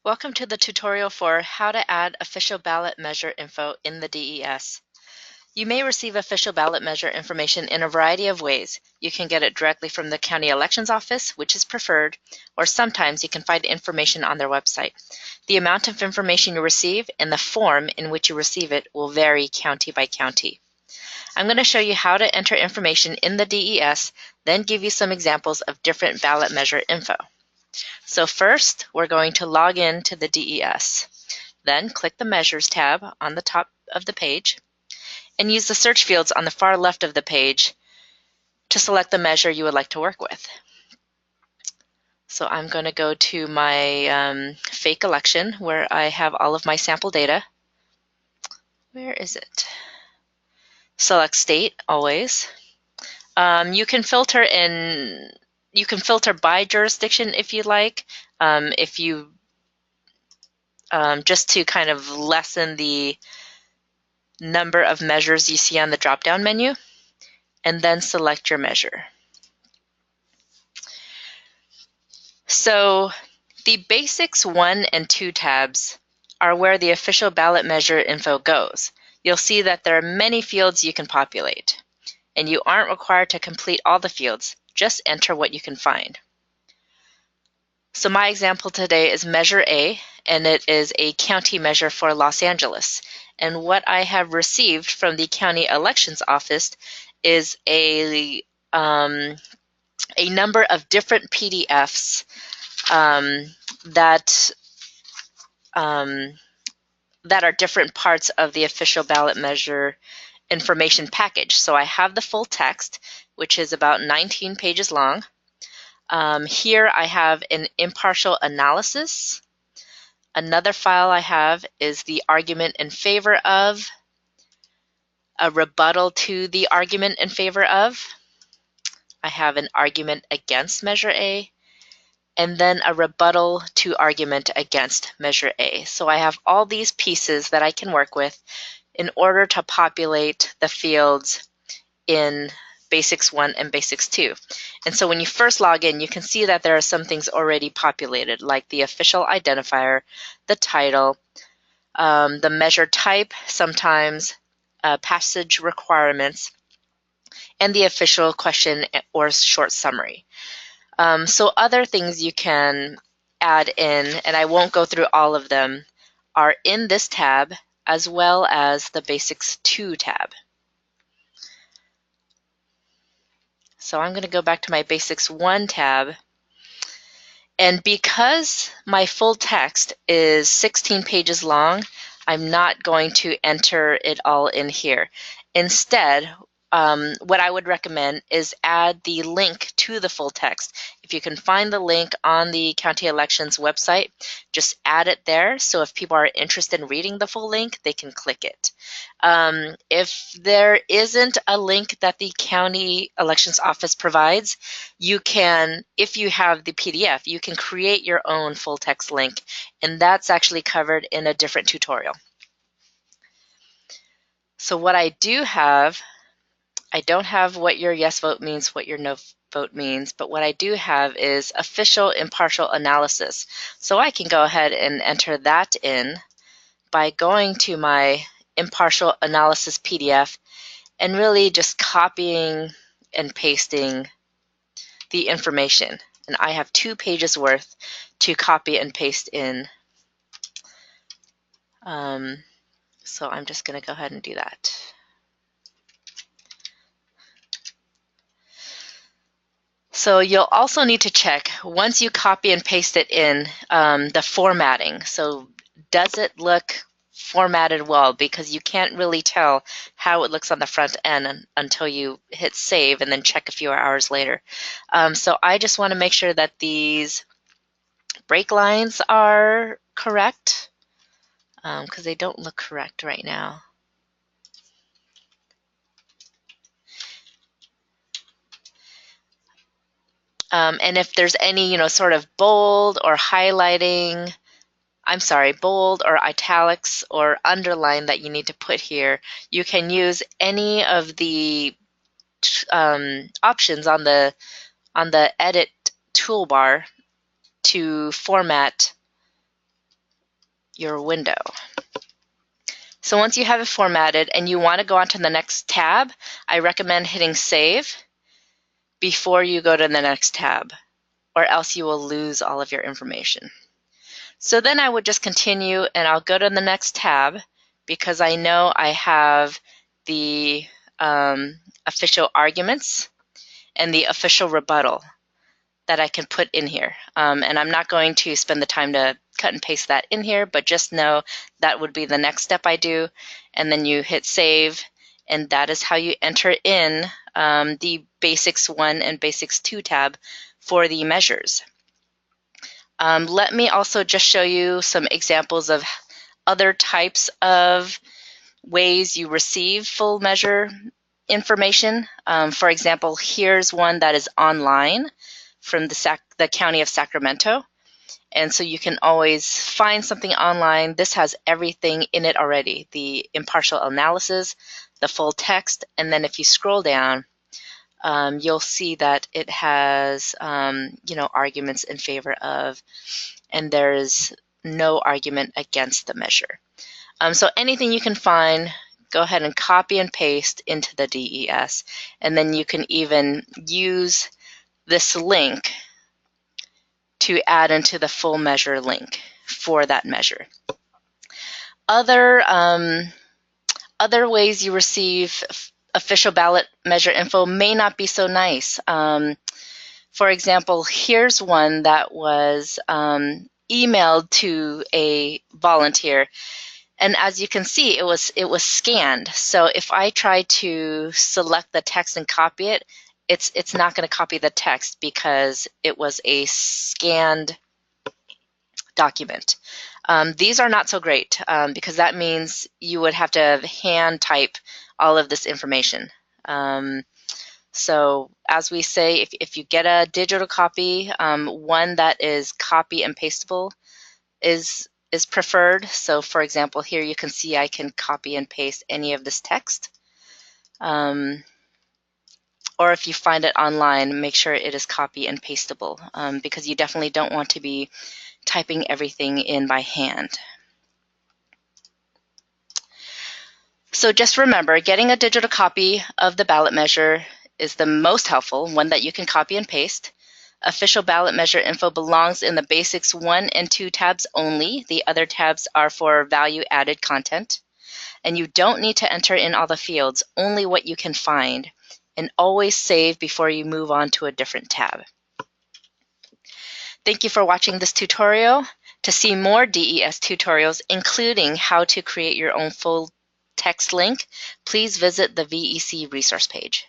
Welcome to the tutorial for how to add official ballot measure info in the DES. You may receive official ballot measure information in a variety of ways. You can get it directly from the county elections office, which is preferred, or sometimes you can find information on their website. The amount of information you receive and the form in which you receive it will vary county by county. I'm going to show you how to enter information in the DES, then give you some examples of different ballot measure info. So first, we're going to log in to the DES. Then click the Measures tab on the top of the page and use the search fields on the far left of the page to select the measure you would like to work with. So I'm going to go to my fake election where I have all of my sample data. Where is it? Select state always. You can filter by jurisdiction if you like. Just to kind of lessen the number of measures you see on the drop-down menu, and then select your measure. So the Basics 1 and 2 tabs are where the official ballot measure info goes. You'll see that there are many fields you can populate, and you aren't required to complete all the fields, just enter what you can find. So my example today is Measure A, and it is a county measure for Los Angeles. And what I have received from the county elections office is a number of different PDFs that are different parts of the official ballot measure information package. So I have the full text, which is about 19 pages long. Here I have an impartial analysis. Another file I have is the argument in favor of, a rebuttal to the argument in favor of. I have an argument against Measure A, and then a rebuttal to argument against Measure A. So I have all these pieces that I can work with in order to populate the fields in Basics 1 and Basics 2. And so when you first log in, you can see that there are some things already populated, like the official identifier, the title, the measure type, sometimes passage requirements, and the official question or short summary. So other things you can add in, and I won't go through all of them, are in this tab as well as the Basics 2 tab. So I'm going to go back to my Basics 1 tab. And because my full text is 16 pages long, I'm not going to enter it all in here. Instead, what I would recommend is add the link to the full text. If you can find the link on the county elections website, just add it there. So if people are interested in reading the full link, they can click it. If there isn't a link that the county elections office provides, you can, if you have the PDF, you can create your own full text link, and that's actually covered in a different tutorial. So what I do have, I don't have what your yes vote means, what your no vote means, but what I do have is official impartial analysis. So I can go ahead and enter that in by going to my impartial analysis PDF and really just copying and pasting the information. And I have 2 pages worth to copy and paste in. So I'm just going to go ahead and do that. So you'll also need to check, once you copy and paste it in, the formatting. So does it look formatted well? Because you can't really tell how it looks on the front end until you hit save and then check a few hours later. So I just want to make sure that these break lines are correct, because they don't look correct right now. And if there's any, sort of bold or highlighting, bold or italics or underline that you need to put here, you can use any of the options on the edit toolbar to format your window. So once you have it formatted and you want to go on to the next tab, I recommend hitting save before you go to the next tab, or else you will lose all of your information. So then I would just continue and I'll go to the next tab because I know I have the official arguments and the official rebuttal that I can put in here. And I'm not going to spend the time to cut and paste that in here, but just know that would be the next step I do. And then you hit save, and that is how you enter in the Basics 1 and Basics 2 tab for the measures. Let me also just show you some examples of other types of ways you receive full measure information. For example, here's one that is online from the County of Sacramento. And so you can always find something online. This has everything in it already, the impartial analysis, the full text, and then if you scroll down, you'll see that it has arguments in favor of, and there's no argument against the measure. So anything you can find, go ahead and copy and paste into the DES, and then you can even use this link to add into the full measure link for that measure. Other ways you receive official ballot measure info may not be so nice. For example, here's one that was emailed to a volunteer, and as you can see, it was scanned. So if I try to select the text and copy it, it's not going to copy the text because it was a scanned document. These are not so great because that means you would have to hand type all of this information. So as we say, if you get a digital copy, one that is copy and pastable is preferred. So for example, here you can see I can copy and paste any of this text. Or if you find it online, make sure it is copy and pastable because you definitely don't want to be typing everything in by hand. So just remember, getting a digital copy of the ballot measure is the most helpful, one that you can copy and paste. Official ballot measure info belongs in the Basics 1 and 2 tabs only. The other tabs are for value-added content. And you don't need to enter in all the fields, only what you can find. And always save before you move on to a different tab. Thank you for watching this tutorial. To see more DES tutorials, including how to create your own full text link, please visit the VEC resource page.